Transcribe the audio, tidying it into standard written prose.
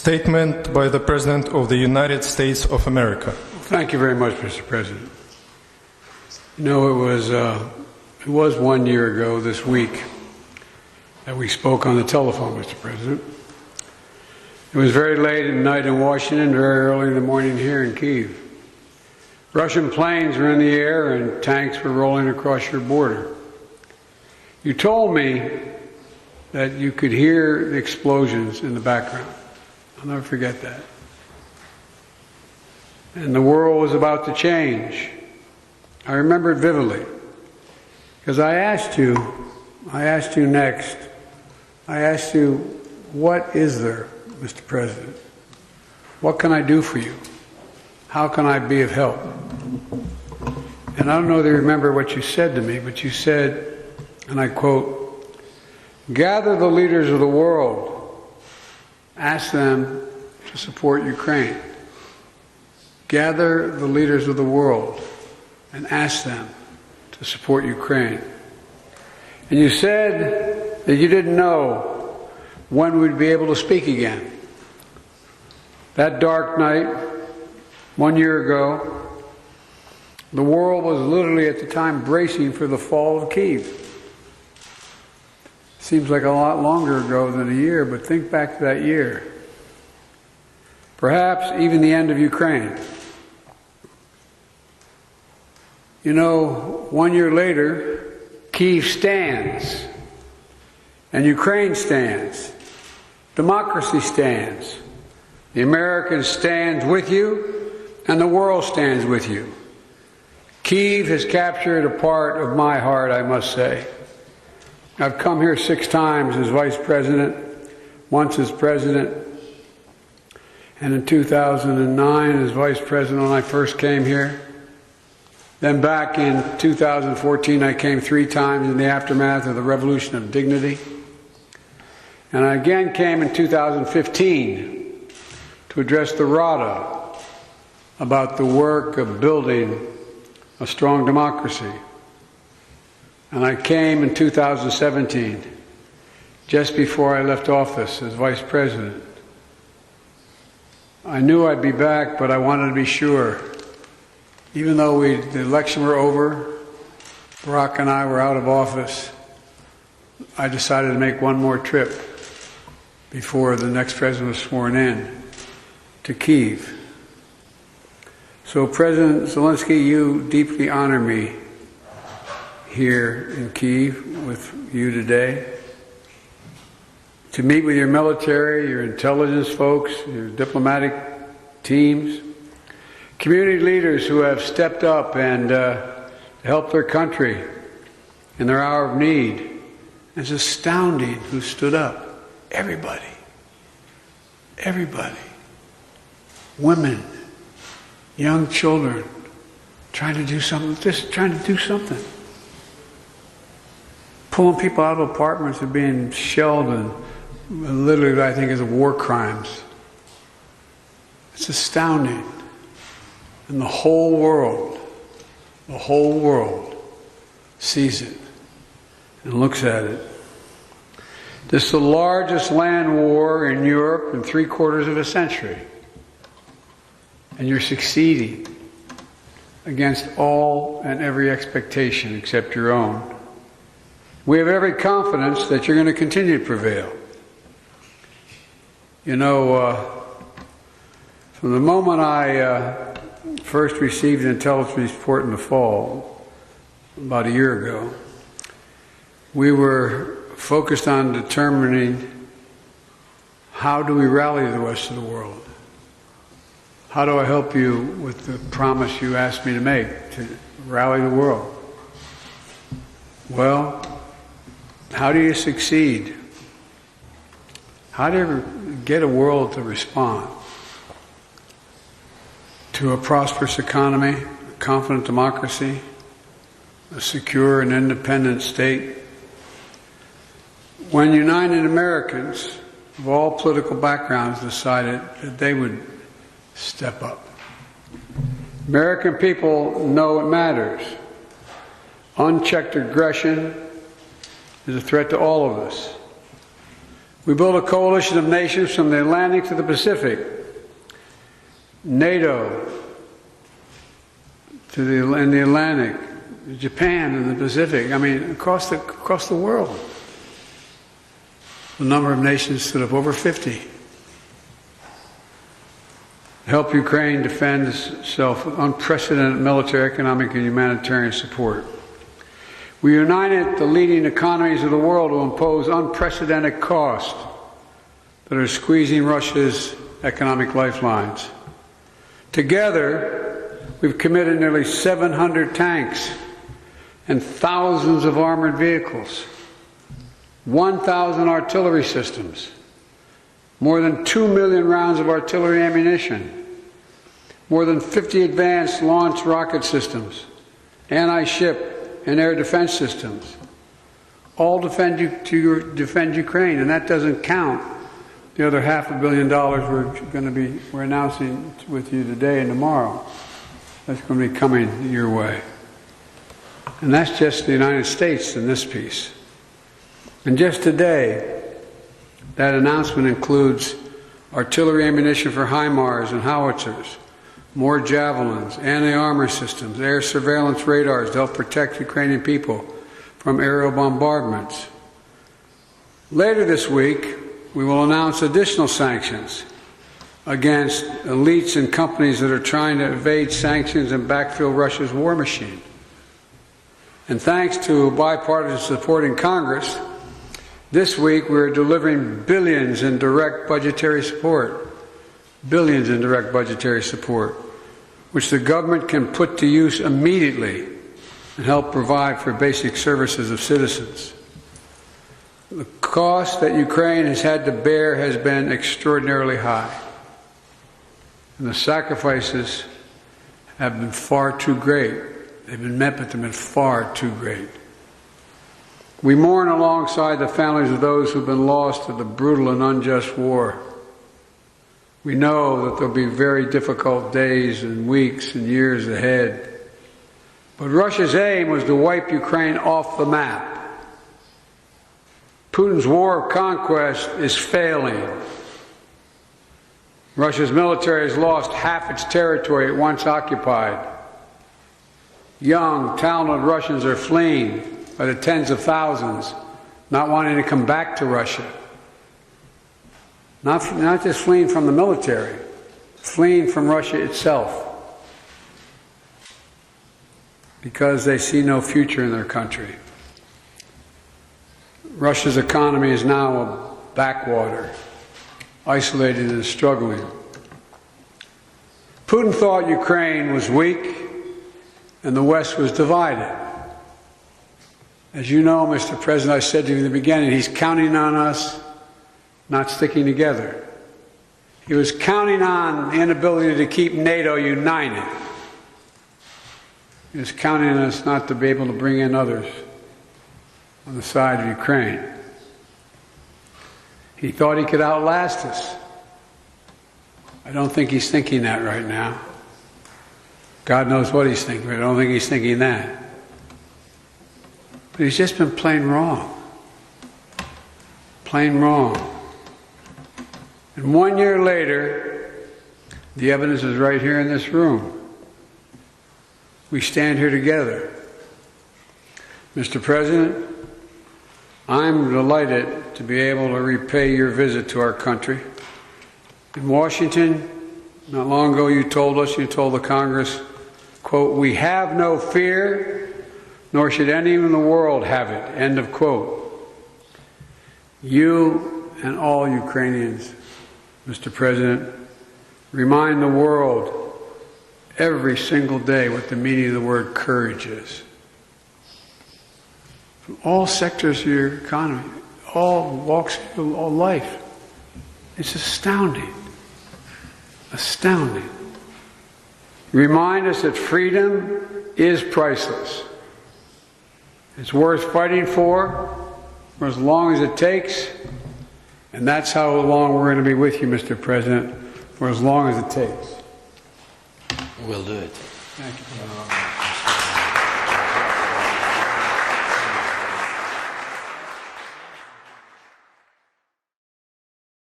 Statement by the President of the United States of America. Thank you very much, Mr. President. You know, it was 1 year ago this week that we spoke on the telephone, Mr. President. It was very late at night in Washington, very early in the morning here in Kyiv. Russian planes were in the air and tanks were rolling across your border. You told me that you could hear the explosions in the background. I'll never forget that. And the world was about to change. I remember it vividly. Because I asked you next, what is there, Mr. President? What can I do for you? How can I be of help? And I don't know if you remember what you said to me, but you said, and I quote, "Gather the leaders of the world, ask them to support Ukraine." Gather the leaders of the world and ask them to support Ukraine. And you said that you didn't know when we'd be able to speak again. That dark night, 1 year ago, the world was literally at the time bracing for the fall of Kyiv. Seems like a lot longer ago than a year, but think back to that year. Perhaps even the end of Ukraine. You know, 1 year later, Kyiv stands, and Ukraine stands. Democracy stands. The Americans stand with you, and the world stands with you. Kyiv has captured a part of my heart, I must say. I've come here 6 times as Vice President, once as President, and in 2009 as Vice President when I first came here. Then back in 2014, I came 3 times in the aftermath of the Revolution of Dignity. And I again came in 2015 to address the Rada about the work of building a strong democracy. And I came in 2017, just before I left office as Vice President. I knew I'd be back, but I wanted to be sure. Even though the election were over, Barack and I were out of office, I decided to make one more trip before the next president was sworn in to Kyiv. So President Zelensky, you deeply honor me here in Kyiv with you today, to meet with your military, your intelligence folks, your diplomatic teams, community leaders who have stepped up and helped their country in their hour of need. It's astounding who stood up. Everybody. Everybody. Women, young children, trying to do something, just trying to do something. Pulling people out of apartments and being shelled and literally what I think is war crimes. It's astounding. And the whole world sees it and looks at it. This is the largest land war in Europe in 3/4 of a century. And you're succeeding against all and every expectation except your own. We have every confidence that you're going to continue to prevail. You know, from the moment I first received an intelligence report in the fall, about a year ago, we were focused on determining how do we rally the rest of the world. How do I help you with the promise you asked me to make, to rally the world? Well, how do you succeed? How do you get a world to respond to a prosperous economy, a confident democracy, a secure and independent state? When United Americans of all political backgrounds decided that they would step up. American people know it matters. Unchecked aggression is a threat to all of us. We built a coalition of nations from the Atlantic to the Pacific, NATO in the Atlantic, Japan in the Pacific, I mean, across the world. The number of nations stood up over 50. Help Ukraine defend itself with unprecedented military, economic, and humanitarian support. We united the leading economies of the world to impose unprecedented costs that are squeezing Russia's economic lifelines. Together, we've committed nearly 700 tanks and thousands of armored vehicles, 1,000 artillery systems, more than 2 million rounds of artillery ammunition, more than 50 advanced launch rocket systems, anti-ship and air defense systems, all defend Ukraine, and that doesn't count the other $500 million we're announcing with you today and tomorrow. That's going to be coming your way. And that's just the United States in this piece. And just today, that announcement includes artillery ammunition for HIMARS and howitzers, more javelins, anti-armor systems, air surveillance radars to help protect Ukrainian people from aerial bombardments. Later this week, we will announce additional sanctions against elites and companies that are trying to evade sanctions and backfill Russia's war machine. And thanks to bipartisan support in Congress, this week we are delivering billions in direct budgetary support. Billions in direct budgetary support, which the government can put to use immediately and help provide for basic services of citizens. The cost that Ukraine has had to bear has been extraordinarily high, and the sacrifices have been far too great. They've been met, but they've been far too great. We mourn alongside the families of those who've been lost to the brutal and unjust war. We know that there'll be very difficult days and weeks and years ahead. But Russia's aim was to wipe Ukraine off the map. Putin's war of conquest is failing. Russia's military has lost half its territory it once occupied. Young, talented Russians are fleeing by the tens of thousands, not wanting to come back to Russia. Not just fleeing from the military, fleeing from Russia itself, because they see no future in their country. Russia's economy is now a backwater, isolated and struggling. Putin thought Ukraine was weak and the West was divided. As you know, Mr. President, I said to you in the beginning, he's counting on us not sticking together. He was counting on the inability to keep NATO united. He was counting on us not to be able to bring in others on the side of Ukraine. He thought he could outlast us. I don't think he's thinking that right now. God knows what he's thinking, but I don't think he's thinking that. But he's just been plain wrong. Plain wrong. And 1 year later, the evidence is right here in this room. We stand here together. Mr. President, I'm delighted to be able to repay your visit to our country. In Washington, not long ago you told the Congress, quote, "We have no fear, nor should anyone in the world have it," end of quote. You and all Ukrainians, Mr. President, remind the world every single day what the meaning of the word courage is. From all sectors of your economy, all walks of all life. It's astounding. Astounding. Remind us that freedom is priceless. It's worth fighting for as long as it takes, and that's how long we're going to be with you, Mr. President, for as long as it takes. We'll do it. Thank you.